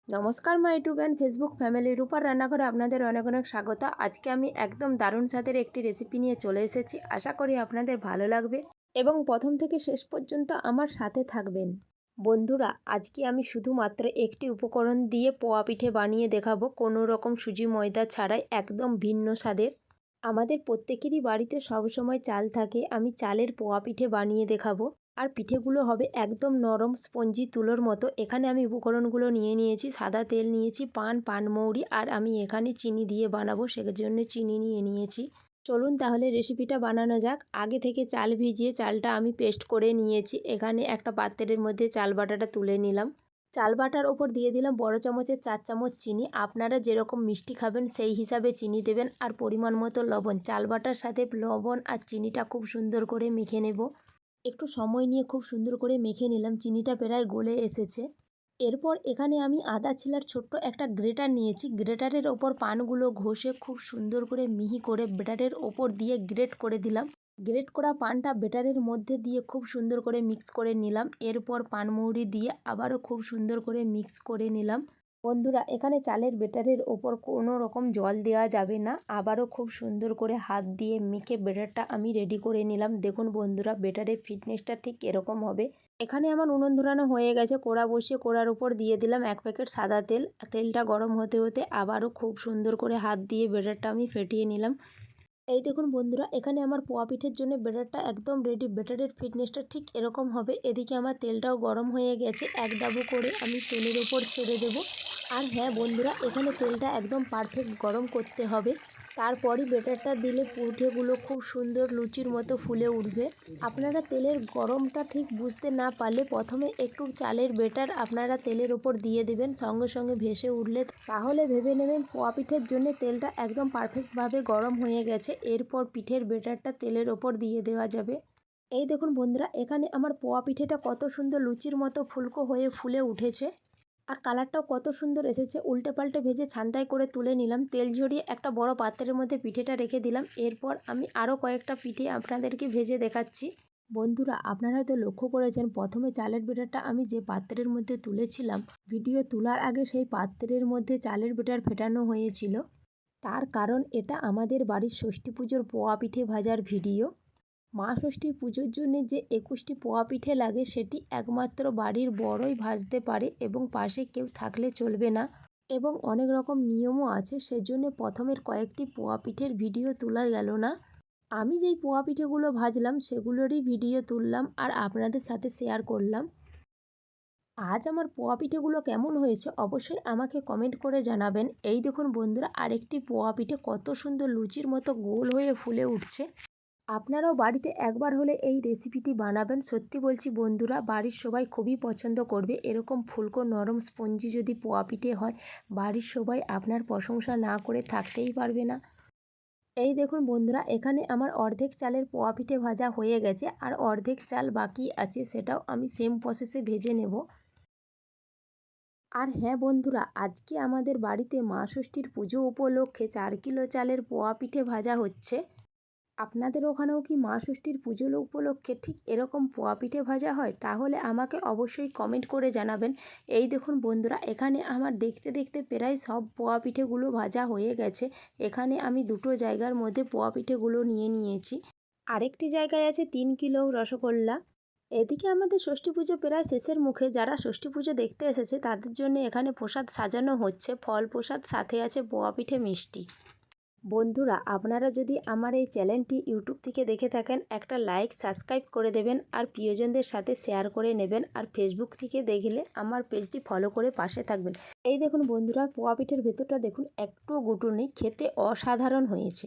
নমস্কার my YouTube and Facebook family, রূপার রান্নাঘরে আপনাদের অনেক অনেক স্বাগত। আজকে আমি একদম দারুণ স্বাদের একটি রেসিপি নিয়ে চলে এসেছি। আশা করি আপনাদের ভালো লাগবে এবং প্রথম থেকে শেষ পর্যন্ত আমার সাথে থাকবেন। বন্ধুরা, আজকে আমি শুধুমাত্র একটি উপকরণ দিয়ে পোয়া পিঠে বানিয়ে দেখাবো, কোনো রকম সুজি ময়দা ছাড়াই, একদম ভিন্ন স্বাদের। আমাদের প্রত্যেকেরই বাড়িতে সবসময় চাল থাকে, আমি চালের পোয়া পিঠে বানিয়ে দেখাবো। আর পিঠেগুলো হবে একদম নরম স্পঞ্জি তুলোর মতো। এখানে আমি উপকরণগুলো নিয়ে নিয়েছি, সাদা তেল নিয়েছি, পানমৌরি, আর আমি এখানে চিনি দিয়ে বানাবো, সেজন্য চিনি নিয়ে নিয়েছি। চলুন তাহলে রেসিপিটা বানানো যাক। আগে থেকে চাল ভিজিয়ে চালটা আমি পেস্ট করে নিয়েছি। এখানে একটা পাত্রের মধ্যে চাল বাটাটা তুলে নিলাম। চাল বাটার ওপর দিয়ে দিলাম বড় চামচের 4 চামচ চিনি। আপনারা যেরকম মিষ্টি খাবেন সেই হিসাবে চিনি দেবেন, আর পরিমাণ মতো লবণ। চাল বাটার সাথে লবণ আর চিনিটা খুব সুন্দর করে মেখে নেব। একটু সময় নিয়ে খুব সুন্দর করে মেখে নিলাম। চিনিটা প্রায় গলে এসেছে। এরপর এখানে আমি আদা ছিলার ছোট্ট একটা গ্রেটার নিয়েছি। গ্রেটারের ওপর পানগুলো ঘষে খুব সুন্দর করে মিহি করে ব্যাটারের ওপর দিয়ে গ্রেট করে দিলাম। গ্রেট করা পানটা ব্যাটারের মধ্যে দিয়ে খুব সুন্দর করে মিক্স করে নিলাম। এরপর পানমৌরি দিয়ে আবারও খুব সুন্দর করে মিক্স করে নিলাম। বন্ধুরা, এখানে চালের ব্যাটারের ওপর কোনো রকম জল দেওয়া যাবে না। আবারও খুব সুন্দর করে হাত দিয়ে মেখে ব্যাটারটা আমি রেডি করে নিলাম। দেখুন বন্ধুরা, ব্যাটারের ফিটনেসটা ঠিক এরকম হবে। এখানে আমার উনুন ধরানো হয়ে গেছে। কড়া বসিয়ে কড়ার উপর দিয়ে দিলাম 1 প্যাকেট সাদা তেল। তেলটা গরম হতে হতে আবারও খুব সুন্দর করে হাত দিয়ে ব্যাটারটা আমি ফেটিয়ে নিলাম। এই দেখুন বন্ধুরা, এখানে আমার পোয়া পিঠের জন্য ব্যাটারটা একদম রেডি। ব্যাটারের ফিটনেসটা ঠিক এরকম হবে। এদিকে আমার তেলটাও গরম হয়ে গেছে। এক ডাবু করে আমি তেলের ওপর ছেড়ে দেবো। আর হ্যাঁ বন্ধুরা, এখানে তেলটা একদম পারফেক্ট গরম করতে হবে। তারপরই ব্যাটারটা দিলে পিঠেগুলো খুব সুন্দর লুচির মতো ফুলে উঠবে। আপনারা তেলের গরমটা ঠিক বুঝতে না পারলে প্রথমে একটু চালের ব্যাটার আপনারা তেলের ওপর দিয়ে দেবেন, সঙ্গে সঙ্গে ভেসে উঠলে তাহলে ভেবে নেবেন পোয়া পিঠের জন্য তেলটা একদম পারফেক্টভাবে গরম হয়ে গেছে। এরপর পিঠের ব্যাটারটা তেলের ওপর দিয়ে দেওয়া যাবে। এই দেখুন বন্ধুরা, এখানে আমার পোয়া পিঠেটা কত সুন্দর লুচির মতো ফুলকো হয়ে ফুলে উঠেছে। আর কালারটাও কত সুন্দর এসেছে। উল্টে পাল্টে ভেজে ছান্তায় করে তুলে নিলাম। তেল ঝরিয়ে একটা বড় পাত্রের মধ্যে পিঠেটা রেখে দিলাম। এরপর আমি আরও কয়েকটা পিঠে আপনাদেরকে ভেজে দেখাচ্ছি। বন্ধুরা, আপনারা হয়তো লক্ষ্য করেছেন, প্রথমে চালের ব্যাটারটা আমি যে পাত্রের মধ্যে তুলেছিলাম, ভিডিও তোলার আগে সেই পাত্রের মধ্যে চালের ব্যাটার ফেটানো হয়েছিল। তার কারণ এটা আমাদের বাড়ির ষষ্ঠী পুজোর পোয়া পিঠে ভাজার ভিডিও। মা ষষ্ঠী পুজোর জন্যে যে 21টি পোয়া পিঠে লাগে সেটি একমাত্র বাড়ির বড়ই ভাজতে পারে এবং পাশে কেউ থাকলে চলবে না, এবং অনেক রকম নিয়মও আছে। সেজন্য প্রথমের কয়েকটি পোয়া পিঠের ভিডিও তোলা গেল না। আমি যেই পোয়া পিঠেগুলো ভাজলাম সেগুলোরই ভিডিও তুললাম আর আপনাদের সাথে শেয়ার করলাম। আজ আমার পোয়া পিঠেগুলো কেমন হয়েছে অবশ্যই আমাকে কমেন্ট করে জানাবেন। এই দেখুন বন্ধুরা, আরেকটি পোয়া পিঠে কত সুন্দর লুচির মতো গোল হয়ে ফুলে উঠছে। আপনারাও বাড়িতে একবার হলে এই রেসিপিটি বানাবেন। সত্যি বলছি বন্ধুরা, বাড়ির সবাই খুবই পছন্দ করবে। এরকম ফুলকো নরম স্পঞ্জি যদি পোয়া পিঠে হয়, বাড়ির সবাই আপনার প্রশংসা না করে থাকতেই পারবে না। এই দেখুন বন্ধুরা, এখানে আমার অর্ধেক চালের পোয়া পিঠে ভাজা হয়ে গেছে, আর অর্ধেক চাল বাকি আছে, সেটাও আমি সেম প্রসেসে ভেজে নেব। আর হ্যাঁ বন্ধুরা, আজকে আমাদের বাড়িতে মা ষষ্ঠীর পুজো উপলক্ষে 4 কিলো চালের পোয়া পিঠে ভাজা হচ্ছে। আপনাদের ওখানেও কি মা ষষ্ঠীর পুজো উপলক্ষে ঠিক এরকম পোয়া পিঠে ভাজা হয়? তাহলে আমাকে অবশ্যই কমেন্ট করে জানাবেন। এই দেখুন বন্ধুরা, এখানে আমার দেখতে দেখতে প্রায় সব পোয়া পিঠেগুলো ভাজা হয়ে গেছে। এখানে আমি দুটো জায়গার মধ্যে পোয়া পিঠেগুলো নিয়ে নিয়েছি। আরেকটি জায়গায় আছে 3 কিলো রসগোল্লা। এদিকে আমাদের ষষ্ঠী পুজো প্রায় শেষের মুখে। যারা ষষ্ঠী পুজো দেখতে এসেছে তাদের জন্য এখানে প্রসাদ সাজানো হচ্ছে। ফল প্রসাদ, সাথে আছে পোয়া পিঠে, মিষ্টি। বন্ধুরা, আপনারা যদি আমার এই চ্যানেলটি ইউটিউব থেকে দেখে থাকেন, একটা লাইক সাবস্ক্রাইব করে দেবেন আর প্রিয়জনদের সাথে শেয়ার করে নেবেন। আর ফেসবুক থেকে দেখলে আমার পেজটি ফলো করে পাশে থাকবেন। এই দেখুন বন্ধুরা, পোয়া পিঠের ভেতরটা দেখুন, একটুও গুঁটো নেই, খেতে অসাধারণ হয়েছে।